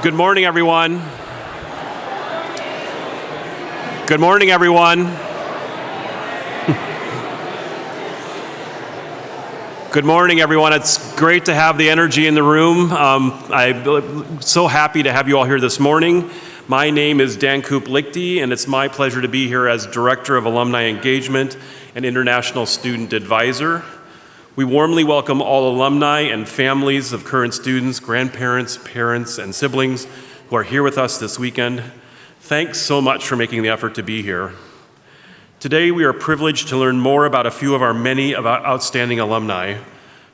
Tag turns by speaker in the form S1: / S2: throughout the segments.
S1: Good morning, everyone. Good morning, everyone. Good morning, everyone. It's great to have the energy in the room. I'm so happy to have you all here this morning. My name is Dan Luckey, and it's my pleasure to be here as Director of Alumni Engagement and International Student Advisor. We warmly welcome all alumni and families of current students, grandparents, parents, and siblings who are here with us this weekend. Thanks so much for making the effort to be here. Today, we are privileged to learn more about a few of our many outstanding alumni.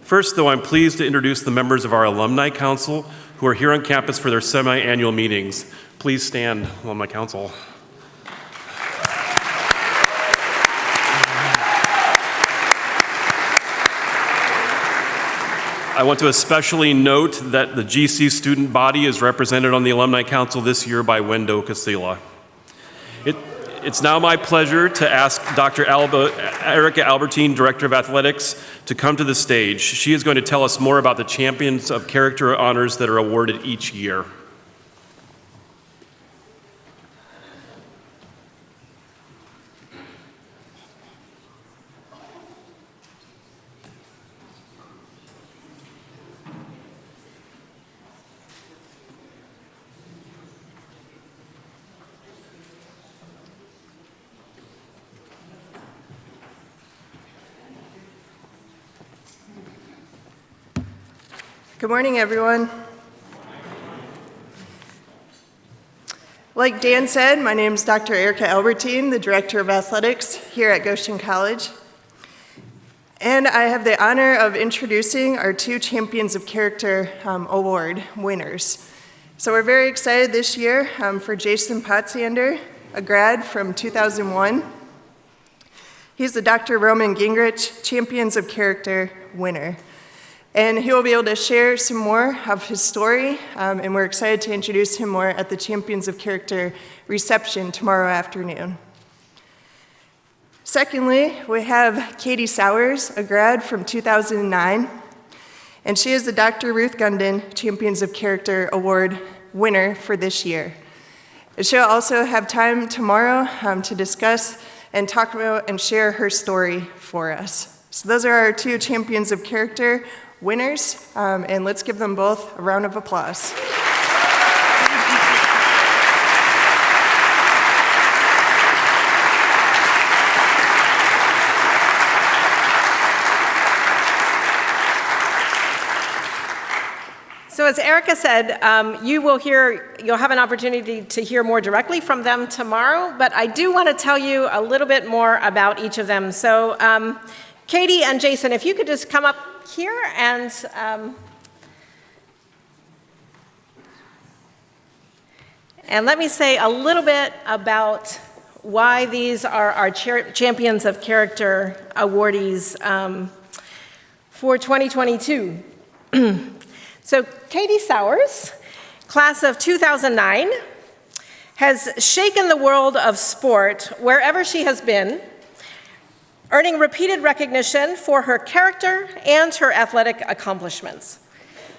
S1: First, though, I'm pleased to introduce the members of our Alumni Council who are here on campus for their semi-annual meetings. Please stand, Alumni Council. I want to especially note that the GC student body is represented on the Alumni Council this year by Wendo Casilla. It's now my pleasure to ask Dr. Erica Albertine, Director of Athletics, to come to the stage. She is going to tell us more about the Champions of Character honors that are awarded each year.
S2: Good morning, everyone. Like Dan said, my name is Dr. Erica Albertine, the Director of Athletics here at Goshen College. And I have the honor of introducing our two Champions of Character Award winners. So we're very excited this year for Jason Potsander, a grad from 2001. He's the Dr. Roman Gingerich Champions of Character winner. And he will be able to share some more of his story, and we're excited to introduce him more at the Champions of Character reception tomorrow afternoon. Secondly, we have Katie Sowers, a grad from 2009, and she is the Dr. Ruth Gunden Champions of Character Award winner for this year. And she'll also have time tomorrow to discuss and talk about and share her story for us. So those are our two Champions of Character winners, and let's give them both a round of applause.
S3: So as Erica said, you'll have an opportunity to hear more directly from them tomorrow, but I do want to tell you a little bit more about each of them. So Katie and Jason, if you could just come up here and let me say a little bit about why these are our Champions of Character awardees for 2022. So Katie Sowers, class of 2009, has shaken the world of sport wherever she has been, earning repeated recognition for her character and her athletic accomplishments.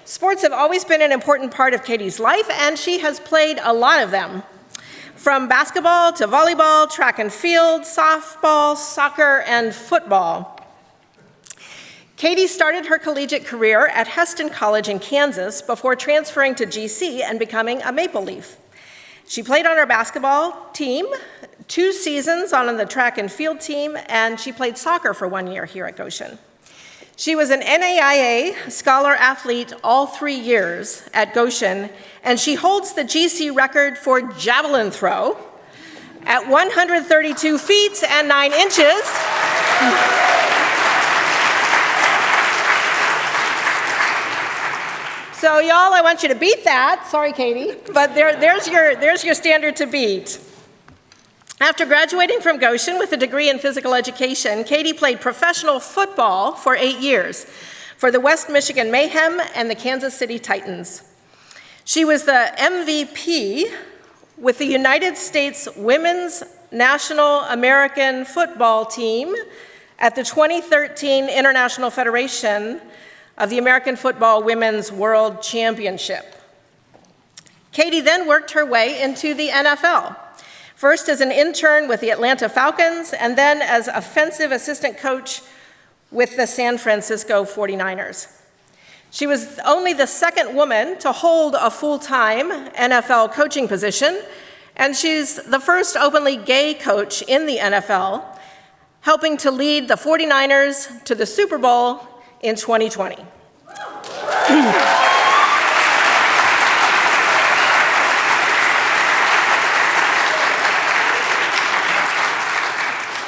S3: Sports have always been an important part of Katie's life, and she has played a lot of them, from basketball to volleyball, track and field, softball, soccer, and football. Katie started her collegiate career at Heston College in Kansas before transferring to GC and becoming a Maple Leaf. She played on her basketball team, 2 seasons on the track and field team, and she played soccer for 1 year here at Goshen. She was an NAIA scholar athlete all 3 years at Goshen, and she holds the GC record for javelin throw at 132 feet and 9 inches. So y'all, I want you to beat that. Sorry, Katie, but there's your standard to beat. After graduating from Goshen with a degree in physical education, Katie played professional football for 8 years for the West Michigan Mayhem and the Kansas City Titans. She was the MVP with the United States Women's National American Football Team at the 2013 International Federation of the American Football Women's World Championship. Katie then worked her way into the NFL, first as an intern with the Atlanta Falcons, and then as offensive assistant coach with the San Francisco 49ers. She was only the second woman to hold a full-time NFL coaching position, and she's the first openly gay coach in the NFL, helping to lead the 49ers to the Super Bowl in 2020.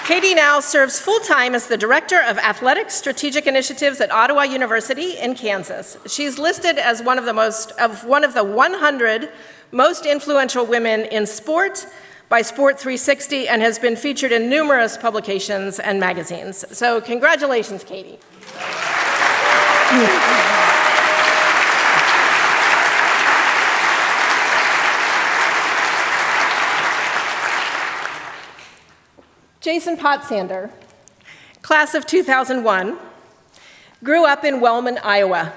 S3: Katie now serves full-time as the Director of Athletic Strategic Initiatives at Ottawa University in Kansas. She's listed as one of the 100 most influential women in sport by Sport 360 and has been featured in numerous publications and magazines. So congratulations, Katie. Jason Potsander, class of 2001, grew up in Wellman, Iowa.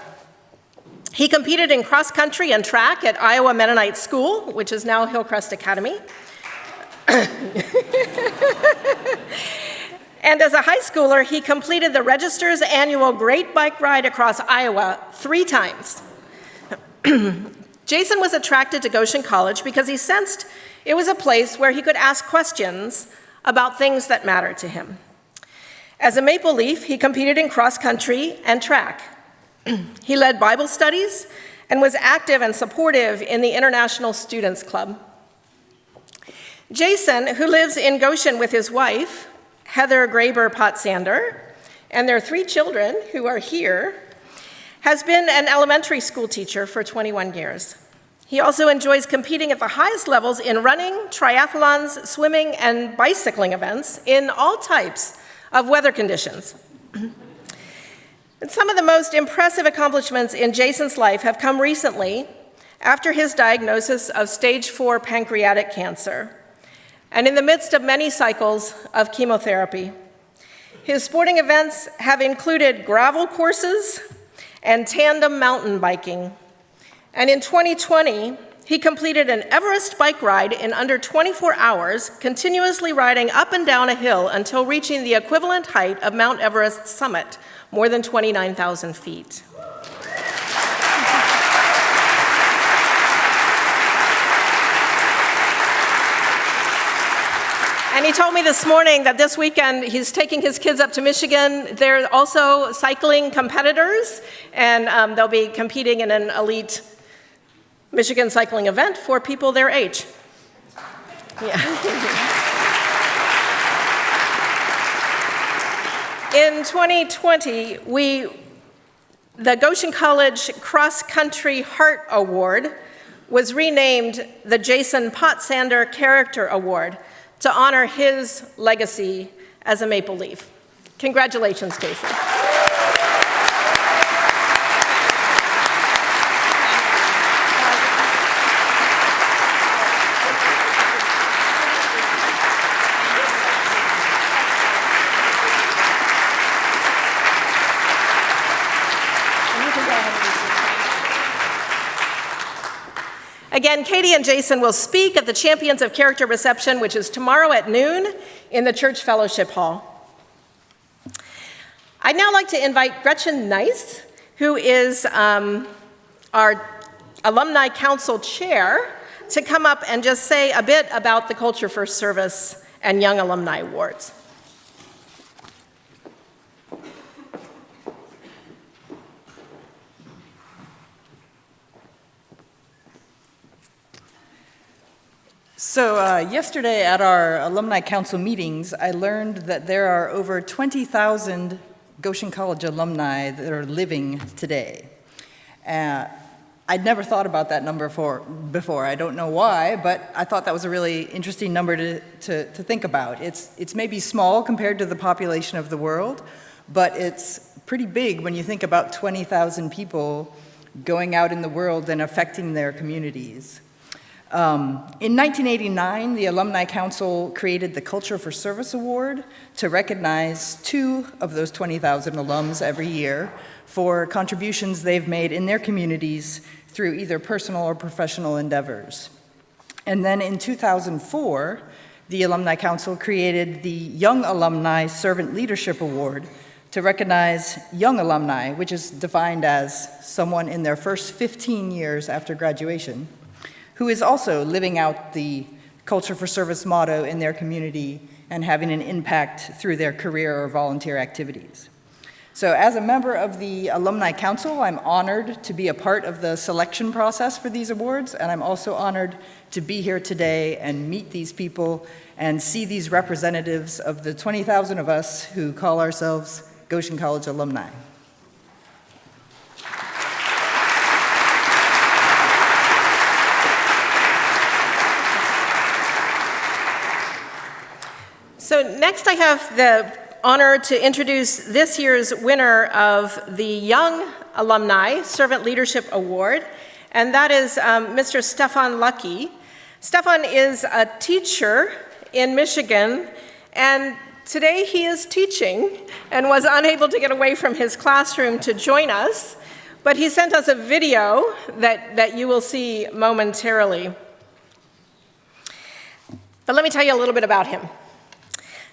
S3: He competed in cross country and track at Iowa Mennonite School, which is now Hillcrest Academy. And as a high schooler, he completed the Register's annual Great Bike Ride across Iowa 3 times. Jason was attracted to Goshen College because he sensed it was a place where he could ask questions about things that matter to him. As a Maple Leaf, he competed in cross country and track. He led Bible studies and was active and supportive in the International Students Club. Jason, who lives in Goshen with his wife, Heather Graber Potsander, and their 3 children who are here, has been an elementary school teacher for 21 years. He also enjoys competing at the highest levels in running, triathlons, swimming, and bicycling events in all types of weather conditions. And some of the most impressive accomplishments in Jason's life have come recently after his diagnosis of stage 4 pancreatic cancer, and in the midst of many cycles of chemotherapy. His sporting events have included gravel courses and tandem mountain biking. And in 2020, he completed an Everest bike ride in under 24 hours, continuously riding up and down a hill until reaching the equivalent height of Mount Everest's summit, more than 29,000 feet. And he told me this morning that this weekend he's taking his kids up to Michigan. They're also cycling competitors, and they'll be competing in an elite Michigan cycling event for people their age. Yeah. In 2020, the Goshen College Cross Country Heart Award was renamed the Jason Potsander Character Award to honor his legacy as a Maple Leaf. Congratulations, Jason. Again, Katie and Jason will speak at the Champions of Character reception, which is tomorrow at noon in the Church Fellowship Hall. I'd now like to invite Gretchen Nice, who is our Alumni Council Chair, to come up and just say a bit about the Culture First Service and Young Alumni Awards.
S4: So yesterday at our Alumni Council meetings, I learned that there are over 20,000 Goshen College alumni that are living today. I'd never thought about that number before. I don't know why, but I thought that was a really interesting number to think about. It's maybe small compared to the population of the world, but it's pretty big when you think about 20,000 people going out in the world and affecting their communities. In 1989, the Alumni Council created the Culture for Service Award to recognize 2 of those 20,000 alums every year for contributions they've made in their communities through either personal or professional endeavors. And then in 2004, the Alumni Council created the Young Alumni Servant Leadership Award to recognize young alumni, which is defined as someone in their first 15 years after graduation, who is also living out the Culture for Service motto in their community and having an impact through their career or volunteer activities. So as a member of the Alumni Council, I'm honored to be a part of the selection process for these awards, and I'm also honored to be here today and meet these people and see these representatives of the 20,000 of us who call ourselves Goshen College alumni.
S3: So next I have the honor to introduce this year's winner of the Young Alumni Servant Leadership Award, and that is Mr. Stefon Luckey. Stefon is a teacher in Michigan, and today he is teaching and was unable to get away from his classroom to join us, but he sent us a video that you will see momentarily. But let me tell you a little bit about him.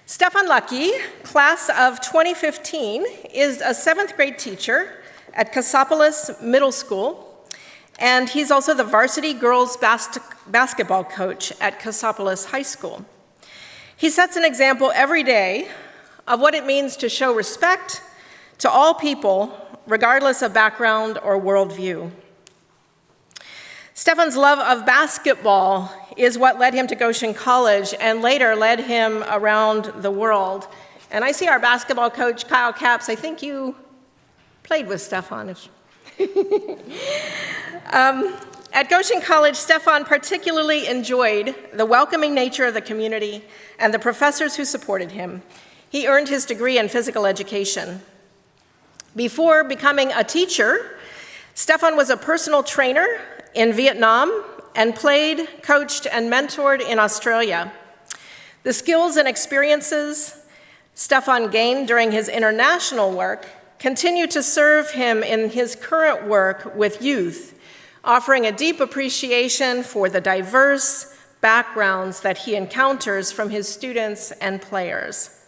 S3: Stefon Luckey, class of 2015, is a 7th grade teacher at Cassopolis Middle School, and he's also the varsity girls basketball coach at Cassopolis High School. He sets an example every day of what it means to show respect to all people, regardless of background or worldview. Stefon's love of basketball is what led him to Goshen College and later led him around the world. And I see our basketball coach, Kyle Capps. I think you played with Stefon. At Goshen College, Stefon particularly enjoyed the welcoming nature of the community and the professors who supported him. He earned his degree in physical education. Before becoming a teacher, Stefon was a personal trainer in Vietnam and played, coached, and mentored in Australia. The skills and experiences Stefon gained during his international work continue to serve him in his current work with youth, offering a deep appreciation for the diverse backgrounds that he encounters from his students and players.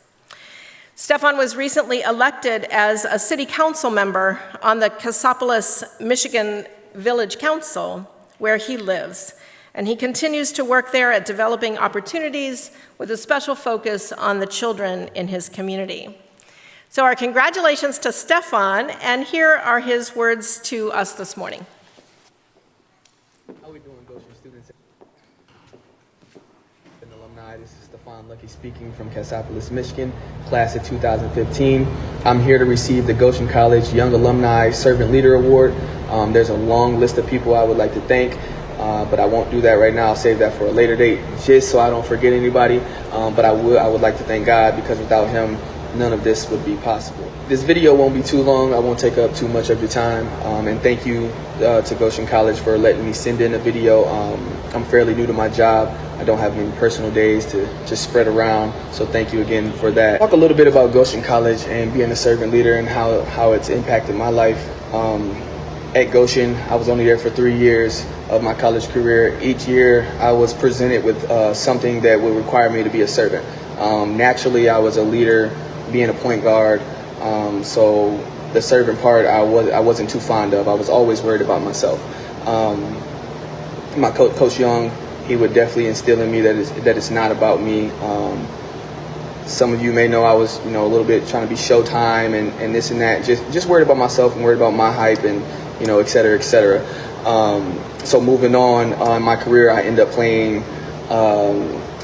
S3: Stefon was recently elected as a city council member on the Cassopolis, Michigan Village Council, where he lives, and he continues to work there at developing opportunities with a special focus on the children in his community. So our congratulations to Stefon, and here are his words to us this morning.
S5: How we doing, Goshen students and alumni? This is Stefon Luckey speaking from Cassopolis, Michigan, class of 2015. I'm here to receive the Goshen College Young Alumni Servant Leader Award. There's a long list of people I would like to thank, but I won't do that right now. I'll save that for a later date, just so I don't forget anybody. But I would like to thank God, because without him, none of this would be possible. This video won't be too long. I won't take up too much of your time. And thank you to Goshen College for letting me send in a video. I'm fairly new to my job. I don't have many personal days to just spread around. So thank you again for that. Talk a little bit about Goshen College and being a servant leader and how it's impacted my life. At Goshen, I was only there for 3 years of my college career. Each year, I was presented with something that would require me to be a servant. Naturally, I was a leader, being a point guard. So the servant part, I wasn't too fond of. I was always worried about myself. My Coach Young, he would definitely instill in me that it's not about me. Some of you may know I was, a little bit trying to be Showtime and this and that. Just worried about myself and worried about my hype and, et cetera, et cetera. So moving on in my career, I ended up playing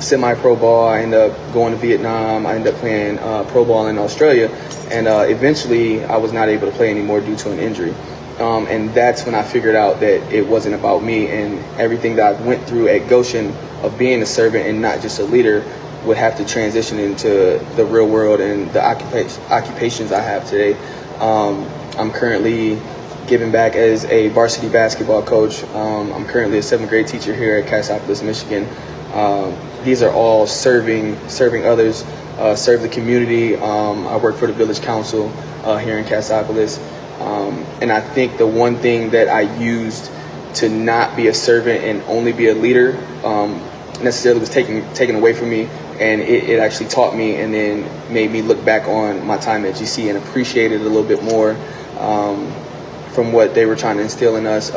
S5: semi-pro ball. I ended up going to Vietnam. I ended up playing pro ball in Australia. And eventually, I was not able to play anymore due to an injury. And that's when I figured out that it wasn't about me, and everything that I went through at Goshen of being a servant and not just a leader would have to transition into the real world and the occupations I have today. I'm currently giving back as a varsity basketball coach. I'm currently a 7th grade teacher here at Cassopolis, Michigan. These are all serving others, serve the community. I work for the Village Council here in Cassopolis. And I think the one thing that I used to not be a servant and only be a leader necessarily was taken away from me, and it actually taught me and then made me look back on my time at GC and appreciate it a little bit more from what they were trying to instill in us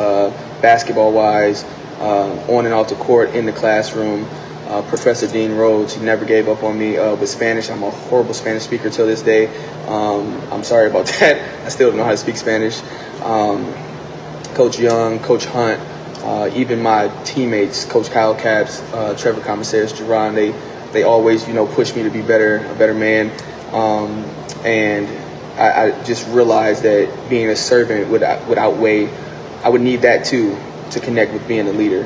S5: basketball-wise, on and off the court, in the classroom. Professor Dean Rhodes, he never gave up on me with Spanish. I'm a horrible Spanish speaker till this day. I'm sorry about that. I still don't know how to speak Spanish. Coach Young, Coach Hunt, even my teammates, Coach Kyle Capps, Trevor Commissaires, Jerron, they always, push me to be a better man. And I just realized that being a servant would outweigh, I would need that too to connect with being a leader.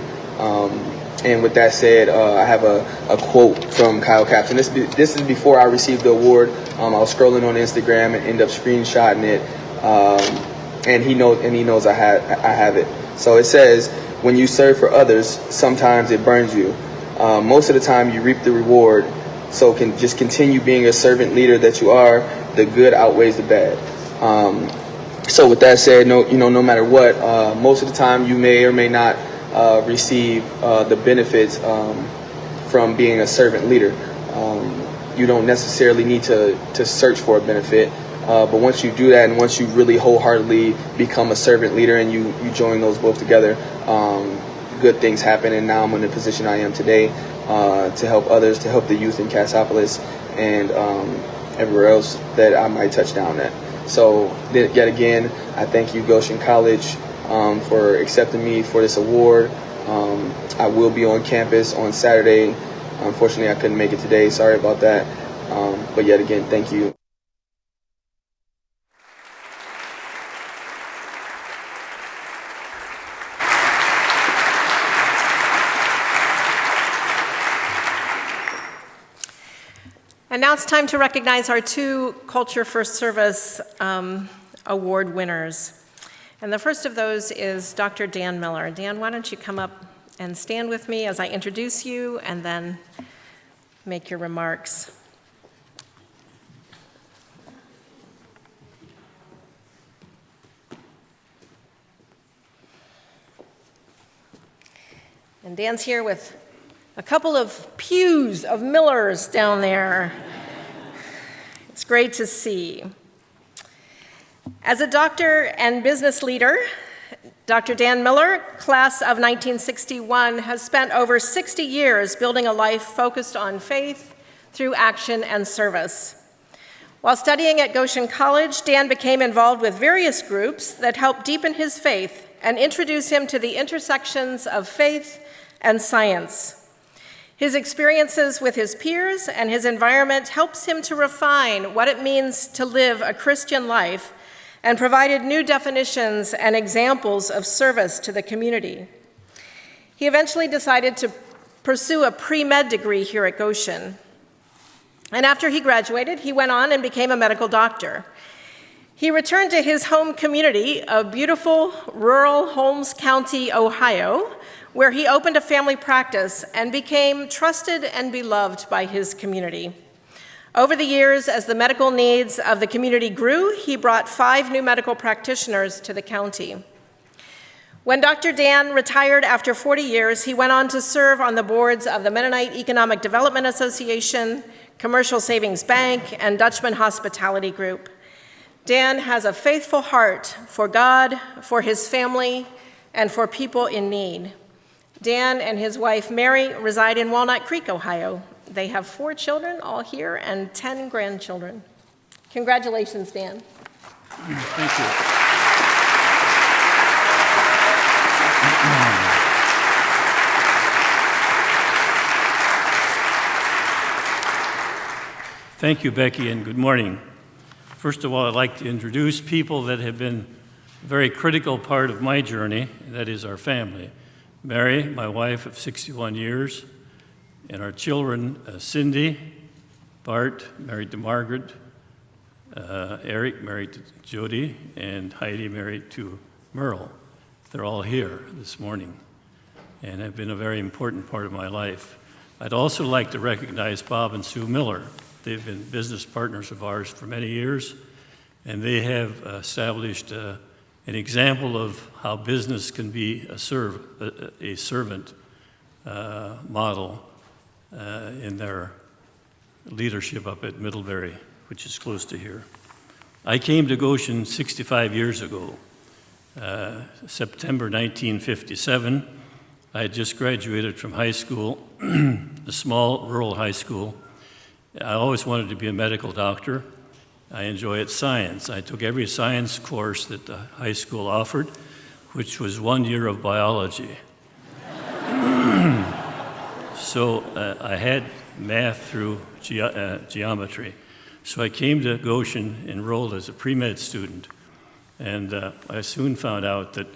S5: And with that said, I have a quote from Kyle Capps, and this is before I received the award. I was scrolling on Instagram and ended up screenshotting it, and he knows I have it. So it says, "When you serve for others, sometimes it burns you. Most of the time, you reap the reward. So just continue being a servant leader that you are. The good outweighs the bad." So with that said, no matter what, most of the time you may or may not receive the benefits from being a servant leader. You don't necessarily need to search for a benefit, but once you do that and once you really wholeheartedly become a servant leader and you join those both together, good things happen. And now I'm in the position I am today to help others, to help the youth in Cassopolis and everywhere else that I might touch down at. So yet again, I thank you, Goshen College, for accepting me for this award. I will be on campus on Saturday. Unfortunately, I couldn't make it today. Sorry about that. But yet again, thank you.
S3: And now it's time to recognize our two Culture for Service award winners. And the first of those is Dr. Dan Miller. Dan, why don't you come up and stand with me as I introduce you and then make your remarks. And Dan's here with a couple of pews of Millers down there. It's great to see. As a doctor and business leader, Dr. Dan Miller, class of 1961, has spent over 60 years building a life focused on faith through action and service. While studying at Goshen College, Dan became involved with various groups that helped deepen his faith and introduce him to the intersections of faith and science. His experiences with his peers and his environment helps him to refine what it means to live a Christian life and provided new definitions and examples of service to the community. He eventually decided to pursue a pre-med degree here at Goshen. And after he graduated, he went on and became a medical doctor. He returned to his home community of beautiful rural Holmes County, Ohio, where he opened a family practice and became trusted and beloved by his community. Over the years, as the medical needs of the community grew, he brought 5 new medical practitioners to the county. When Dr. Dan retired after 40 years, he went on to serve on the boards of the Mennonite Economic Development Association, Commercial Savings Bank, and Dutchman Hospitality Group. Dan has a faithful heart for God, for his family, and for people in need. Dan and his wife, Mary, reside in Walnut Creek, Ohio. They have 4 children, all here, and 10 grandchildren. Congratulations, Dan.
S6: Thank you. Thank you, Becky, and good morning. First of all, I'd like to introduce people that have been a very critical part of my journey, and that is our family. Mary, my wife of 61 years, and our children, Cindy, Bart, married to Margaret, Eric, married to Jody, and Heidi, married to Merle. They're all here this morning and have been a very important part of my life. I'd also like to recognize Bob and Sue Miller. They've been business partners of ours for many years, and they have established an example of how business can be a servant model in their leadership up at Middlebury, which is close to here. I came to Goshen 65 years ago, September 1957. I had just graduated from high school, a small rural high school. I always wanted to be a medical doctor. I enjoyed science. I took every science course that the high school offered, which was 1 year of biology. So I had math through geometry. So I came to Goshen, enrolled as a pre-med student, and I soon found out that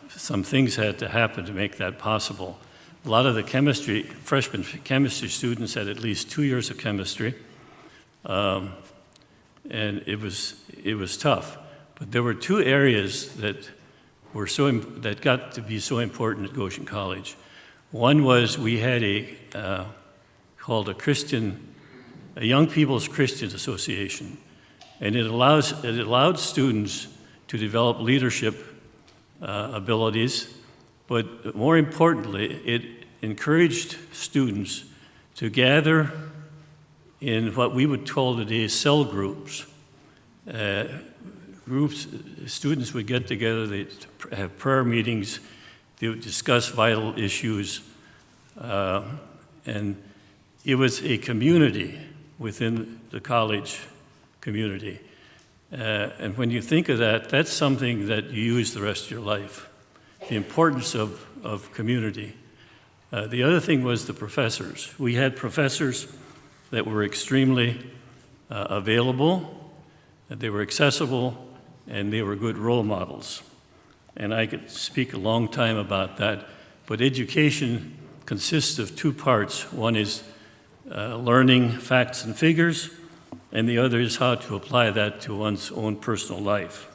S6: some things had to happen to make that possible. A lot of the freshman chemistry students had at least 2 years of chemistry, and it was tough. But there were two areas that got to be so important at Goshen College. One was we had called a Young People's Christian Association, and it allowed students to develop leadership abilities, but more importantly, it encouraged students to gather in what we would call today cell groups. Students would get together, they'd have prayer meetings, they would discuss vital issues, and it was a community within the college community. And when you think of that, that's something that you use the rest of your life, the importance of community. The other thing was the professors. We had professors that were extremely available, that they were accessible, and they were good role models. And I could speak a long time about that, but education consists of two parts. One is learning facts and figures, and the other is how to apply that to one's own personal life.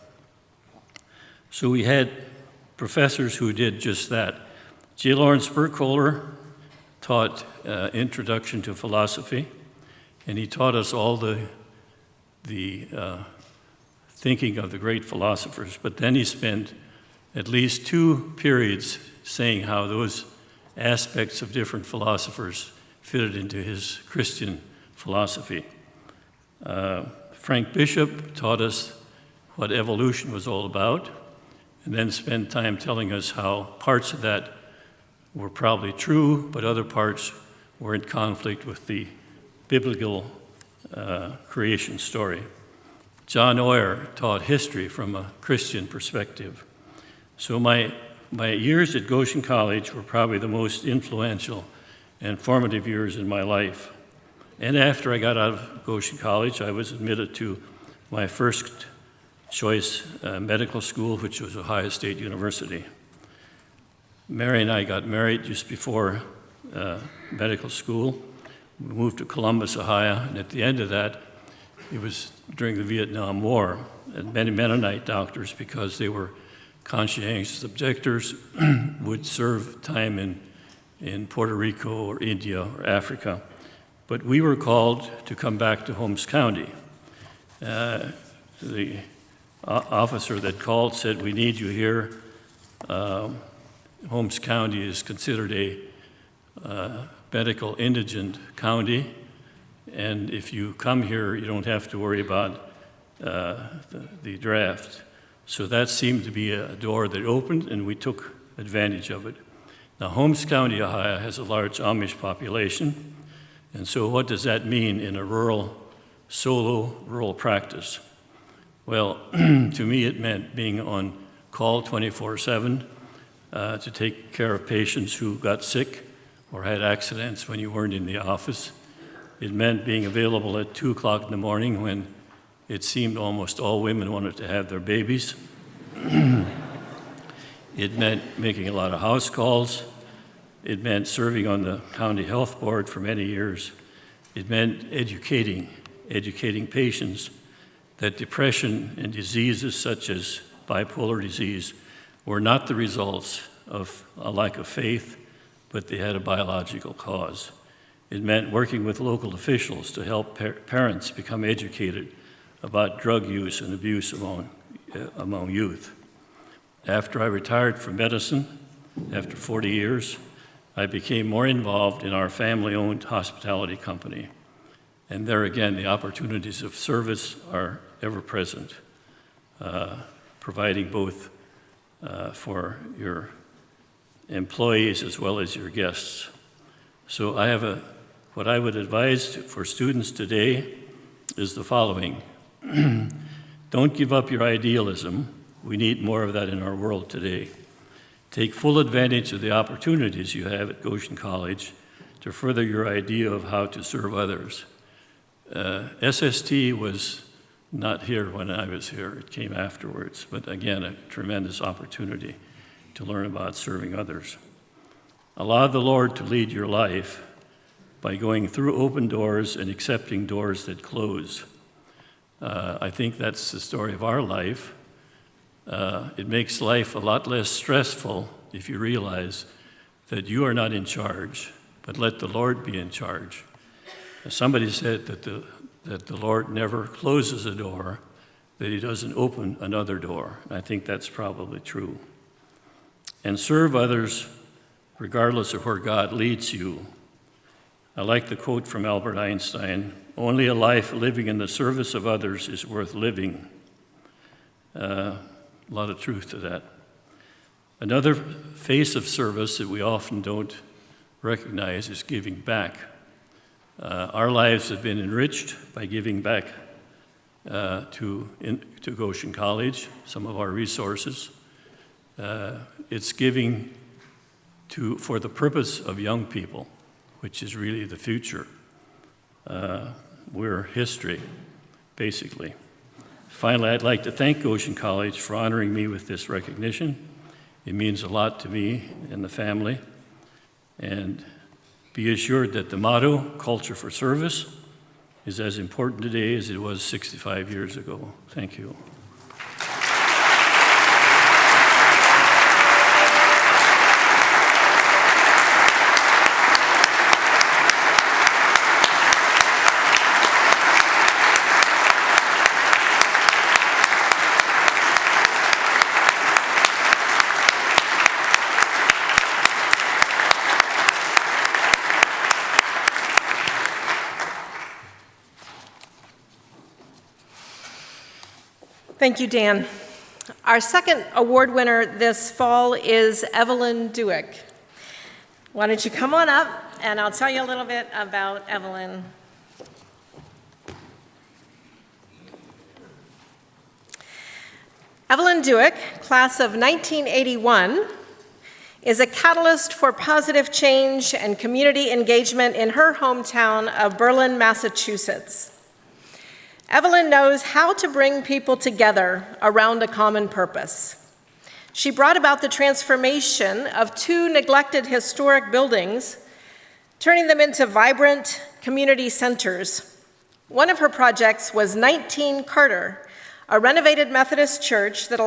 S6: So we had professors who did just that. J. Lawrence Burkholder taught Introduction to Philosophy, and he taught us all the thinking of the great philosophers, but then he spent at least 2 periods saying how those aspects of different philosophers fitted into his Christian philosophy. Frank Bishop taught us what evolution was all about, and then spent time telling us how parts of that were probably true, but other parts were in conflict with the biblical creation story. John Oyer taught history from a Christian perspective. So my years at Goshen College were probably the most influential and formative years in my life. And after I got out of Goshen College, I was admitted to my first choice medical school, which was Ohio State University. Mary and I got married just before medical school. We moved to Columbus, Ohio, and at the end of that, it was during the Vietnam War, and many Mennonite doctors, because they were conscientious objectors, would serve time in Puerto Rico or India or Africa. But we were called to come back to Holmes County. The officer that called said, "We need you here. Holmes County is considered a medical indigent county, and if you come here, you don't have to worry about the draft." So that seemed to be a door that opened, and we took advantage of it. Now, Holmes County, Ohio, has a large Amish population, and so what does that mean in a solo rural practice? Well, to me, it meant being on call 24/7 to take care of patients who got sick or had accidents when you weren't in the office. It meant being available at 2 o'clock in the morning when it seemed almost all women wanted to have their babies. It meant making a lot of house calls. It meant serving on the county health board for many years. It meant educating patients that depression and diseases such as bipolar disease were not the results of a lack of faith, but they had a biological cause. It meant working with local officials to help parents become educated about drug use and abuse among among youth. After I retired from medicine, after 40 years, I became more involved in our family-owned hospitality company. And there again, the opportunities of service are ever present, providing both for your employees as well as your guests. So I have what I would advise for students today is the following. Don't give up your idealism. We need more of that in our world today. Take full advantage of the opportunities you have at Goshen College to further your idea of how to serve others. SST was not here when I was here. It came afterwards, but again, a tremendous opportunity to learn about serving others. Allow the Lord to lead your life by going through open doors and accepting doors that close. I think that's the story of our life. It makes life a lot less stressful if you realize that you are not in charge, but let the Lord be in charge. Somebody said that the Lord never closes a door, that he doesn't open another door. I think that's probably true. And serve others regardless of where God leads you. I like the quote from Albert Einstein, "Only a life living in the service of others is worth living." A lot of truth to that. Another face of service that we often don't recognize is giving back. Our lives have been enriched by giving back to Goshen College, some of our resources. It's giving for the purpose of young people, which is really the future. We're history, basically. Finally, I'd like to thank Goshen College for honoring me with this recognition. It means a lot to me and the family. And be assured that the motto, Culture for Service, is as important today as it was 65 years ago. Thank you.
S3: Thank you, Dan. Our second award winner this fall is Evelyn Dueck. Why don't you come on up, and I'll tell you a little bit about Evelyn. Evelyn Dueck, class of 1981, is a catalyst for positive change and community engagement in her hometown of Berlin, Massachusetts. Evelyn knows how to bring people together around a common purpose. She brought about the transformation of two neglected historic buildings, turning them into vibrant community centers. One of her projects was 19 Carter, a renovated Methodist church that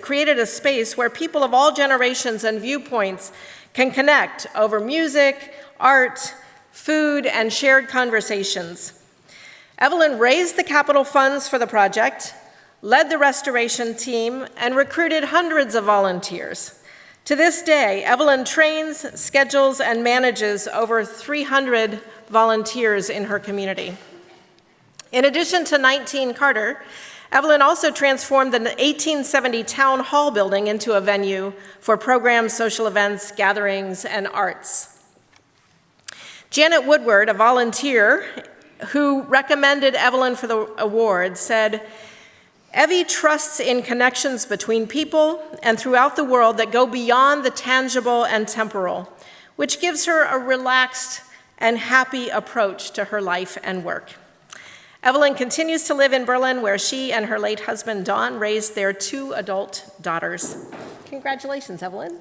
S3: created a space where people of all generations and viewpoints can connect over music, art, food, and shared conversations. Evelyn raised the capital funds for the project, led the restoration team, and recruited hundreds of volunteers. To this day, Evelyn trains, schedules, and manages over 300 volunteers in her community. In addition to 19 Carter, Evelyn also transformed the 1870 Town Hall building into a venue for programs, social events, gatherings, and arts. Janet Woodward, a volunteer who recommended Evelyn for the award, said, "Evie trusts in connections between people and throughout the world that go beyond the tangible and temporal, which gives her a relaxed and happy approach to her life and work." Evelyn continues to live in Berlin, where she and her late husband, Don, raised their 2 adult daughters. Congratulations, Evelyn.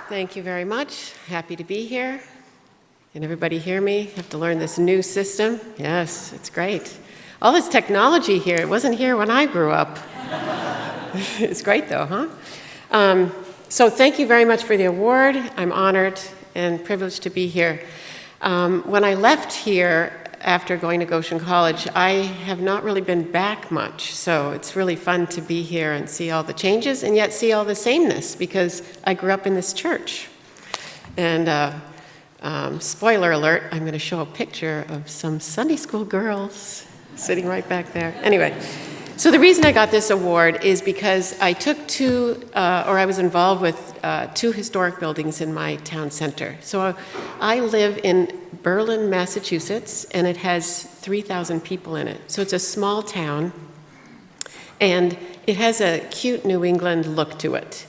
S7: Thank you very much. Happy to be here. Can everybody hear me? I have to learn this new system. Yes, it's great. All this technology here, it wasn't here when I grew up. It's great though, huh? So thank you very much for the award. I'm honored and privileged to be here. When I left here after going to Goshen College, I have not really been back much. So it's really fun to be here and see all the changes and yet see all the sameness because I grew up in this church. And spoiler alert, I'm going to show a picture of some Sunday school girls sitting right back there. Anyway, so the reason I got this award is because I took I was involved with 2 historic buildings in my town center. So I live in Berlin, Massachusetts, and it has 3,000 people in it. So it's a small town, and it has a cute New England look to it.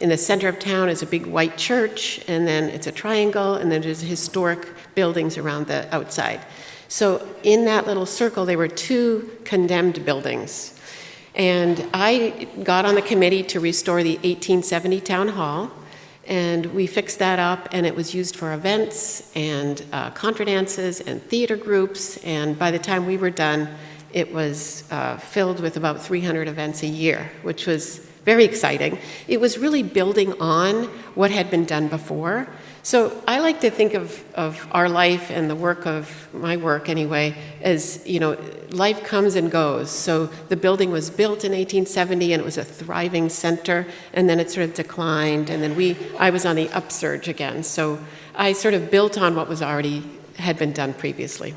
S7: In the center of town is a big white church, and then it's a triangle, and then there's historic buildings around the outside. So in that little circle, there were 2 condemned buildings. And I got on the committee to restore the 1870 town hall, and we fixed that up, and it was used for events and contra dances and theater groups, and by the time we were done, it was filled with about 300 events a year, which was very exciting. It was really building on what had been done before. So I like to think of our life and the work of my work anyway as, life comes and goes. So the building was built in 1870 and it was a thriving center, and then it sort of declined, and then I was on the upsurge again. So I sort of built on what had been done previously.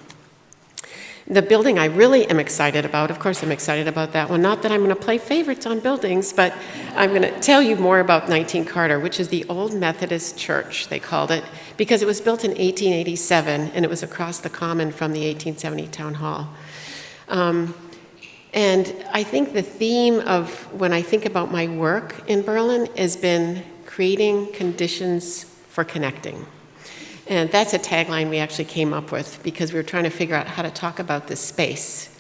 S7: The building I really am excited about, of course I'm excited about that one, not that I'm going to play favorites on buildings, but I'm going to tell you more about 19 Carter, which is the Old Methodist Church, they called it, because it was built in 1887, and it was across the common from the 1870 town hall. And I think the theme of when I think about my work in Berlin has been creating conditions for connecting. And that's a tagline we actually came up with because we were trying to figure out how to talk about this space.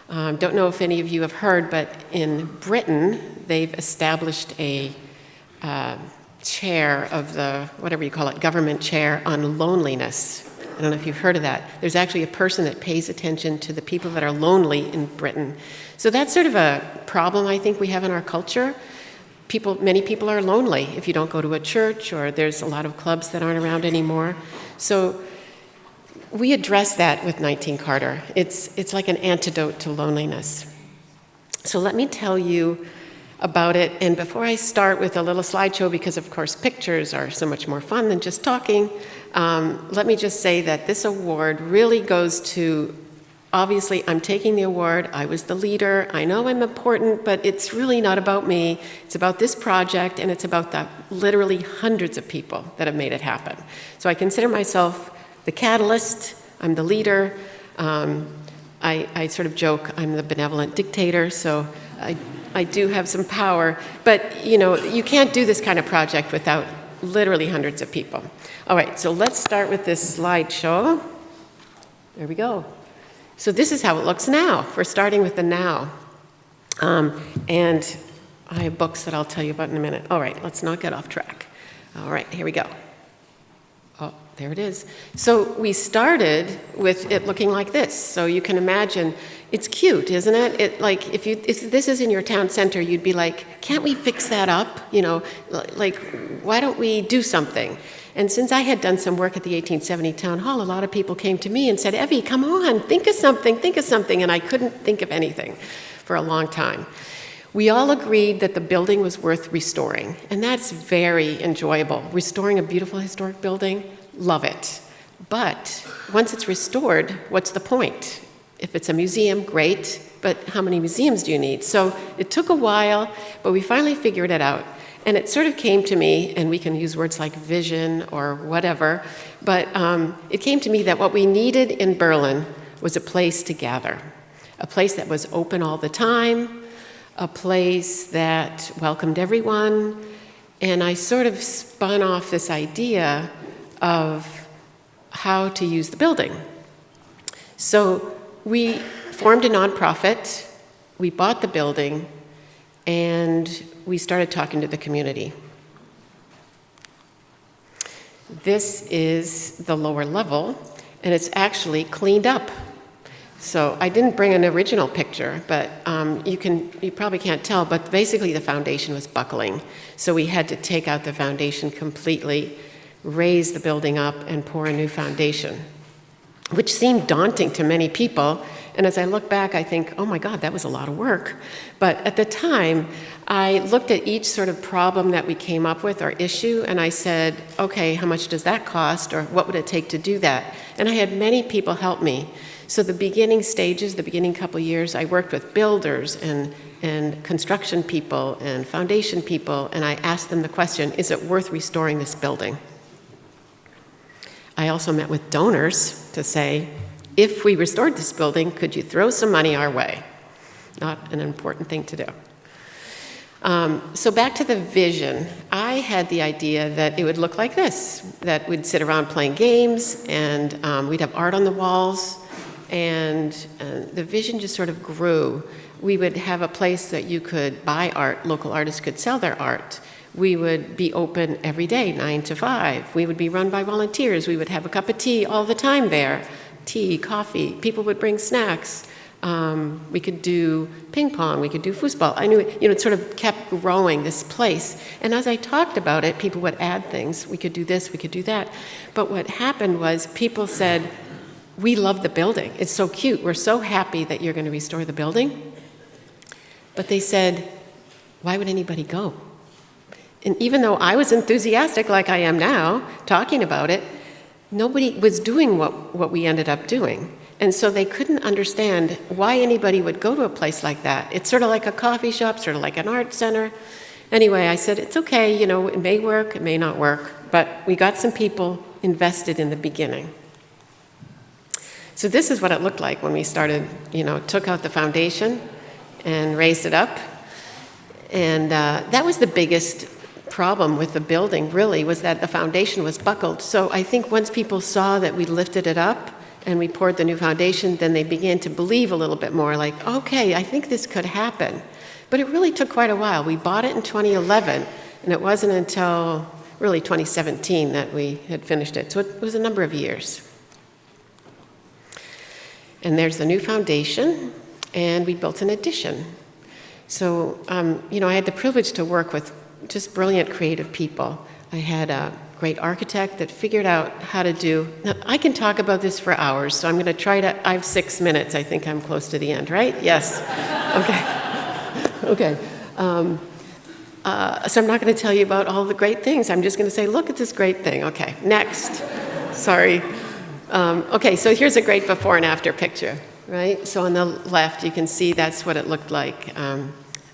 S7: Don't know if any of you have heard, but in Britain, they've established a chair of the, whatever you call it, government chair on loneliness. I don't know if you've heard of that. There's actually a person that pays attention to the people that are lonely in Britain. So that's sort of a problem I think we have in our culture. Many people are lonely if you don't go to a church, or there's a lot of clubs that aren't around anymore. So we address that with 19 Carter. It's like an antidote to loneliness. So let me tell you about it. And before I start with a little slideshow, because of course pictures are so much more fun than just talking, let me just say that this award really goes to, obviously I'm taking the award, I was the leader, I know I'm important, but it's really not about me. It's about this project, and it's about the literally hundreds of people that have made it happen. So I consider myself the catalyst, I'm the leader. I sort of joke I'm the benevolent dictator, so I do have some power, but you can't do this kind of project without literally hundreds of people. All right, so let's start with this slideshow. There we go. So this is how it looks now. We're starting with the now. And I have books that I'll tell you about in a minute. All right, let's not get off track. All right, here we go. Oh, there it is. So we started with it looking like this. So you can imagine, it's cute, isn't it? If this is in your town center, you'd be like, can't we fix that up? Why don't we do something? And since I had done some work at the 1870 town hall, a lot of people came to me and said, Evie, come on, think of something. And I couldn't think of anything for a long time. We all agreed that the building was worth restoring, and that's very enjoyable. Restoring a beautiful historic building, love it. But once it's restored, what's the point? If it's a museum, great, but how many museums do you need? So it took a while, but we finally figured it out. And it sort of came to me, and we can use words like vision or whatever, but it came to me that what we needed in Berlin was a place to gather, a place that was open all the time, a place that welcomed everyone, and I sort of spun off this idea of how to use the building. So we formed a nonprofit, we bought the building, and we started talking to the community. This is the lower level, and it's actually cleaned up. So I didn't bring an original picture, but you probably can't tell, but basically the foundation was buckling. So we had to take out the foundation completely, raise the building up, and pour a new foundation, which seemed daunting to many people. And as I look back, I think, oh my God, that was a lot of work. But at the time, I looked at each sort of problem that we came up with or issue, and I said, okay, how much does that cost, or what would it take to do that? And I had many people help me. So the beginning stages, the beginning couple years, I worked with builders and construction people and foundation people, and I asked them the question, is it worth restoring this building? I also met with donors to say, if we restored this building, could you throw some money our way? Not an important thing to do. So back to the vision. I had the idea that it would look like this, that we'd sit around playing games, and we'd have art on the walls, and the vision just sort of grew. We would have a place that you could buy art, local artists could sell their art. We would be open every day, 9 to 5. We would be run by volunteers. We would have a cup of tea all the time there. Tea, coffee, people would bring snacks. We could do ping pong, we could do foosball. I knew, it sort of kept growing, this place. And as I talked about it, people would add things. We could do this, we could do that. But what happened was people said, we love the building. It's so cute. We're so happy that you're going to restore the building. But they said, why would anybody go? And even though I was enthusiastic like I am now, talking about it, nobody was doing what we ended up doing. And so they couldn't understand why anybody would go to a place like that. It's sort of like a coffee shop, sort of like an art center. Anyway, I said, it's okay, it may work, it may not work, but we got some people invested in the beginning. So this is what it looked like when we started, took out the foundation and raised it up. And that was the biggest problem with the building, really, was that the foundation was buckled. So I think once people saw that we lifted it up and we poured the new foundation, then they began to believe a little bit more, like, okay, I think this could happen. But it really took quite a while. We bought it in 2011, and it wasn't until really 2017 that we had finished it. So it was a number of years. And there's the new foundation, and we built an addition. So, I had the privilege to work with just brilliant creative people. I had a great architect that figured out how to do, now I can talk about this for hours, so I'm going to try to, I have 6 minutes. I think I'm close to the end, right? Yes. Okay. So I'm not going to tell you about all the great things. I'm just going to say, look at this great thing. Okay, next. Sorry. Okay, so here's a great before and after picture, right? So on the left, you can see that's what it looked like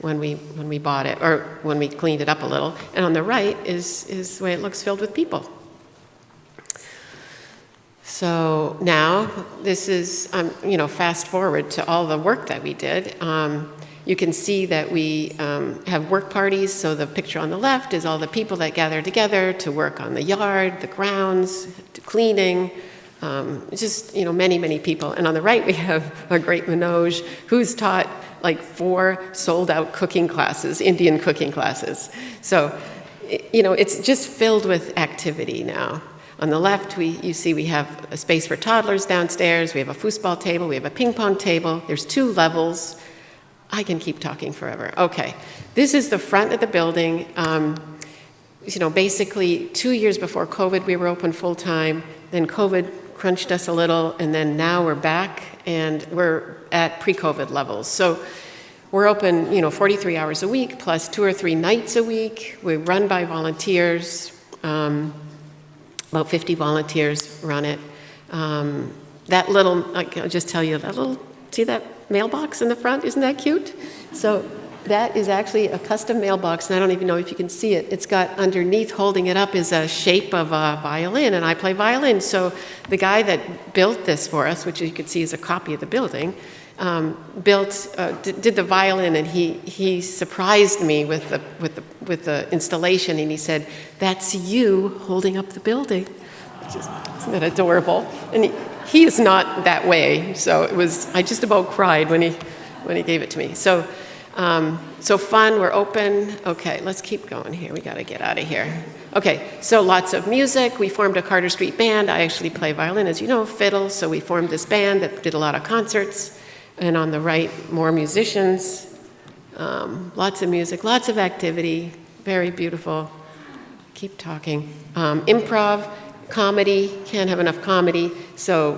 S7: when we bought it, or when we cleaned it up a little. And on the right is the way it looks filled with people. So now, this is, fast forward to all the work that we did. You can see that we have work parties. So the picture on the left is all the people that gather together to work on the yard, the grounds, to cleaning, many, many people. And on the right, we have a great Manoj who's taught like 4 sold-out cooking classes, Indian cooking classes. So, it's just filled with activity now. On the left, you see we have a space for toddlers downstairs. We have a foosball table. We have a ping pong table. There's 2 levels. I can keep talking forever. Okay, this is the front of the building. Basically 2 years before COVID, we were open full time. Then COVID crunched us a little, and then now we're back, and we're at pre-COVID levels. So we're open, 43 hours a week, plus 2 or 3 nights a week. We run by volunteers. About 50 volunteers run it. That little, I'll just tell you, see that mailbox in the front? Isn't that cute? So that is actually a custom mailbox, and I don't even know if you can see it. It's got underneath, holding it up, is a shape of a violin, and I play violin. So the guy that built this for us, which you can see is a copy of the building, did the violin, and he surprised me with the installation, and he said, "That's you holding up the building." Isn't that adorable? And he is not that way, so I just about cried when he gave it to me. So So fun, we're open. Okay, let's keep going here. We got to get out of here. Okay, so lots of music. We formed a Carter Street band. I actually play violin, as you know, fiddle. So we formed this band that did a lot of concerts. And on the right, more musicians. Lots of music, lots of activity. Very beautiful. Keep talking. Improv, comedy. Can't have enough comedy. So,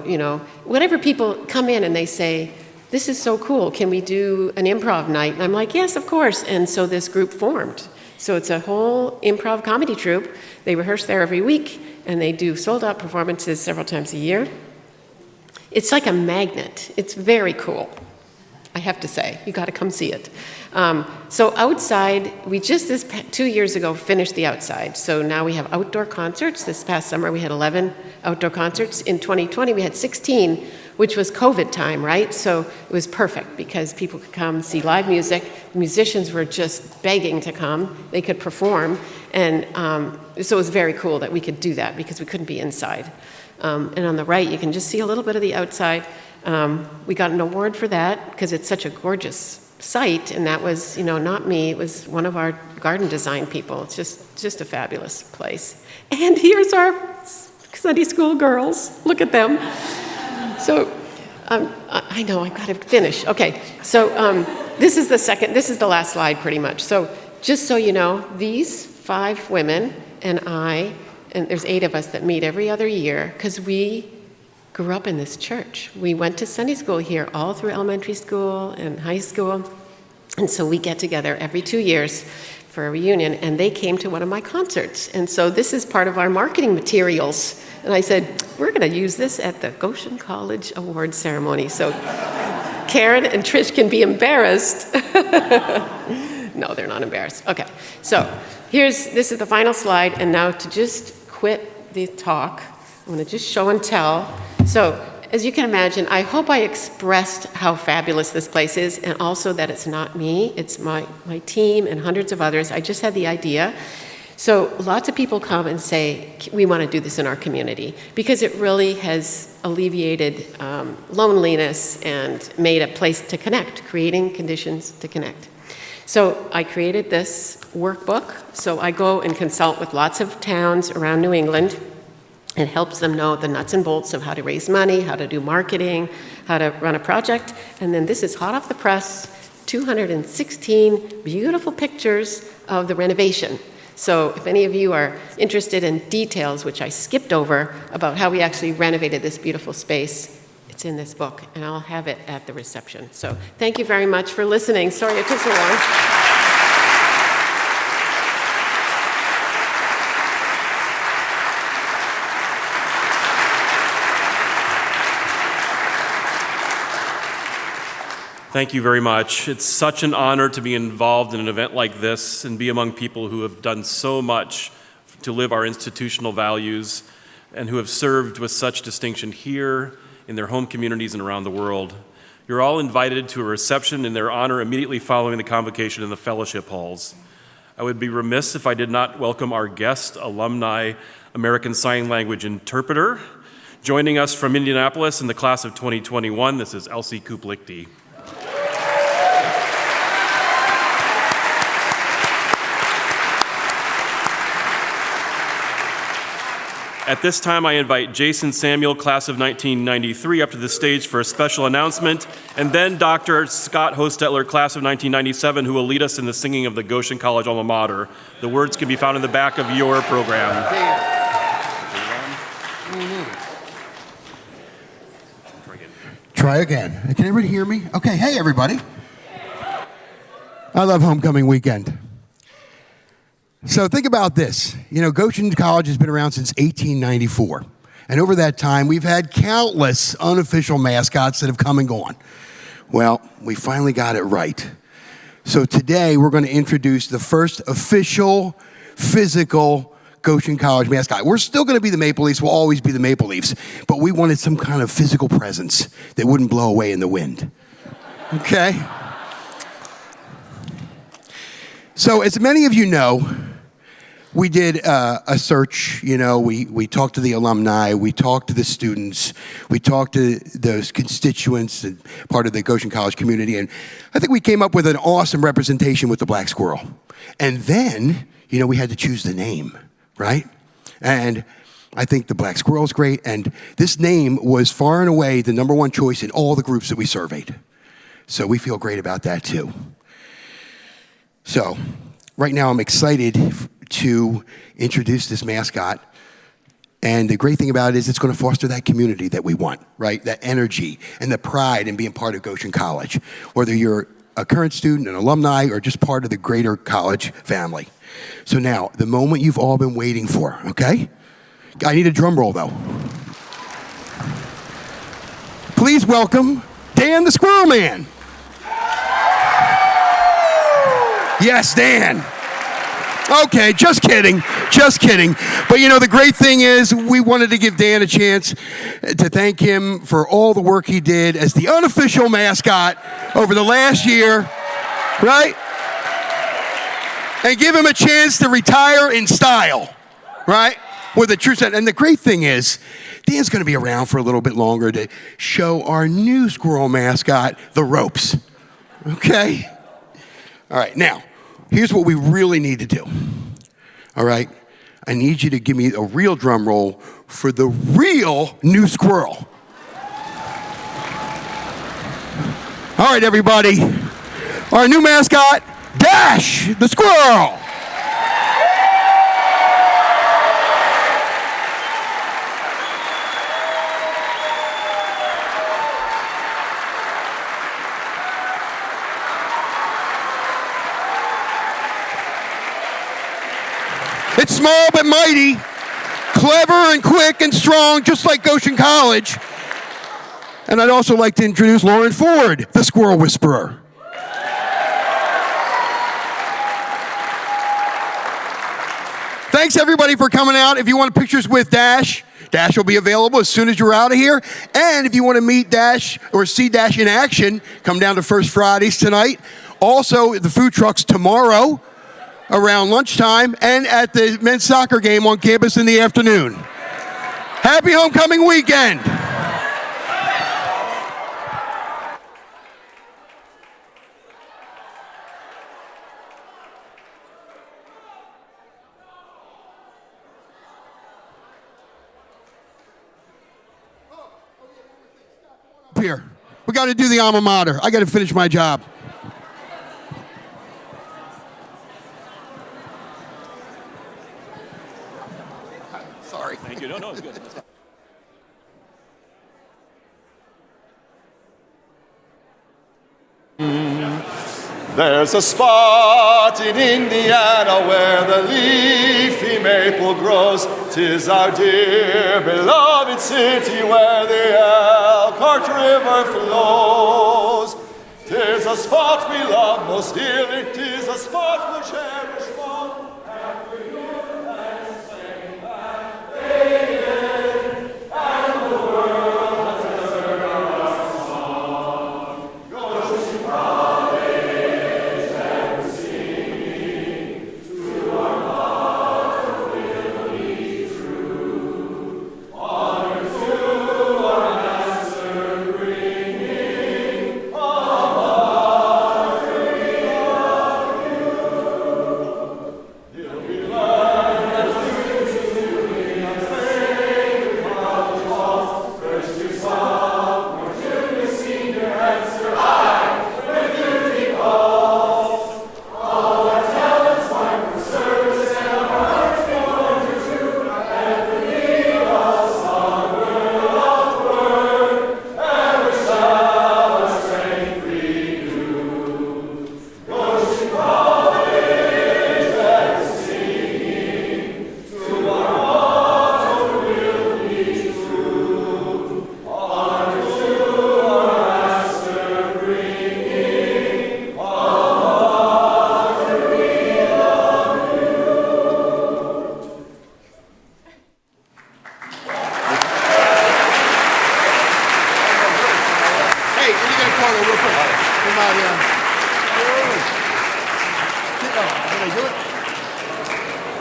S7: whatever people come in and they say, this is so cool, can we do an improv night? And I'm like, yes, of course. And so this group formed. So it's a whole improv comedy troupe. They rehearse there every week, and they do sold-out performances several times a year. It's like a magnet. It's very cool, I have to say. You got to come see it. So outside, we just 2 years ago finished the outside. So now we have outdoor concerts. This past summer, we had 11 outdoor concerts. In 2020, we had 16, which was COVID time, right? So it was perfect because people could come see live music. Musicians were just begging to come. They could perform. And so it was very cool that we could do that because we couldn't be inside. And on the right, you can just see a little bit of the outside. We got an award for that because it's such a gorgeous site. And that was, not me. It was one of our garden design people. It's just a fabulous place. And here's our Sunday school girls. Look at them. So, I know, I've got to finish. Okay, so this is the last slide pretty much. So just so you know, these 5 women and I, and there's 8 of us that meet every other year because we grew up in this church. We went to Sunday school here all through elementary school and high school. And so we get together every 2 years for a reunion, and they came to one of my concerts. And so this is part of our marketing materials. And I said, we're going to use this at the Goshen College Award ceremony. So Karen and Trish can be embarrassed. No, they're not embarrassed. Okay, so this is the final slide. And now to just quit the talk, I'm going to just show and tell. So as you can imagine, I hope I expressed how fabulous this place is, and also that it's not me, it's my team and hundreds of others. I just had the idea. So lots of people come and say, we want to do this in our community, because it really has alleviated loneliness and made a place to connect, creating conditions to connect. So I created this workbook. So I go and consult with lots of towns around New England. It helps them know the nuts and bolts of how to raise money, how to do marketing, how to run a project. And then this is hot off the press, 216 beautiful pictures of the renovation. So if any of you are interested in details, which I skipped over, about how we actually renovated this beautiful space, it's in this book, and I'll have it at the reception. So thank you very much for listening. Sorry it took so long.
S1: Thank you very much. It's such an honor to be involved in an event like this and be among people who have done so much to live our institutional values and who have served with such distinction here, in their home communities, and around the world. You're all invited to a reception in their honor immediately following the convocation in the fellowship halls. I would be remiss if I did not welcome our guest, alumni American Sign Language interpreter. Joining us from Indianapolis in the class of 2021, this is Elsie Koop-Lichty. At this time, I invite Jason Samuel, class of 1993, up to the stage for a special announcement, and then Dr. Scott Hostetler, class of 1997, who will lead us in the singing of the Goshen College alma mater. The words can be found in the back of your program.
S8: Try again. Can everybody hear me? Okay, hey everybody. I love homecoming weekend. So think about this. Goshen College has been around since 1894. And over that time, we've had countless unofficial mascots that have come and gone. Well, we finally got it right. So today, we're going to introduce the first official, physical Goshen College mascot. We're still going to be the Maple Leafs. We'll always be the Maple Leafs. But we wanted some kind of physical presence that wouldn't blow away in the wind. Okay? So as many of you know, we did a search. We talked to the alumni, we talked to the students, we talked to those constituents and part of the Goshen College community, and I think we came up with an awesome representation with the black squirrel. And then, we had to choose the name, right? And I think the black squirrel is great, and this name was far and away the number one choice in all the groups that we surveyed. So we feel great about that too. So right now I'm excited to introduce this mascot. And the great thing about it is it's going to foster that community that we want, right? That energy and the pride in being part of Goshen College, whether you're a current student, an alumni, or just part of the greater college family. So now, the moment you've all been waiting for, okay? I need a drum roll, though. Please welcome Dan the Squirrel Man. Yes, Dan. Okay, just kidding. But the great thing is we wanted to give Dan a chance to thank him for all the work he did as the unofficial mascot over the last year, right? And give him a chance to retire in style, right? With a true sense. And the great thing is, Dan's going to be around for a little bit longer to show our new squirrel mascot the ropes, okay? All right, now, here's what we really need to do. All right? I need you to give me a real drum roll for the real new squirrel. All right, everybody. Our new mascot, Dash the Squirrel. It's small but mighty, clever and quick and strong, just like Goshen College. And I'd also like to introduce Lauren Ford, the Squirrel Whisperer. Thanks, everybody, for coming out. If you want pictures with Dash, Dash will be available as soon as you're out of here. And if you want to meet Dash or see Dash in action, come down to First Fridays tonight. Also, the food trucks tomorrow around lunchtime, and at the men's soccer game on campus in the afternoon. Happy homecoming weekend. Up here. We got to do the alma mater. I got to finish my job. Sorry.
S1: Thank you. No, it's good.
S9: There's a spot in Indiana where the leafy maple grows. 'Tis our dear beloved city where the Elkhart River flows. 'Tis a spot we love most dearly. 'Tis a spot we'll cherish more. After you and sang and faded, and the world has heard our song. Goshen College.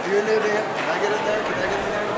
S9: you in there, Dan? Can I get in there? Can I get in there?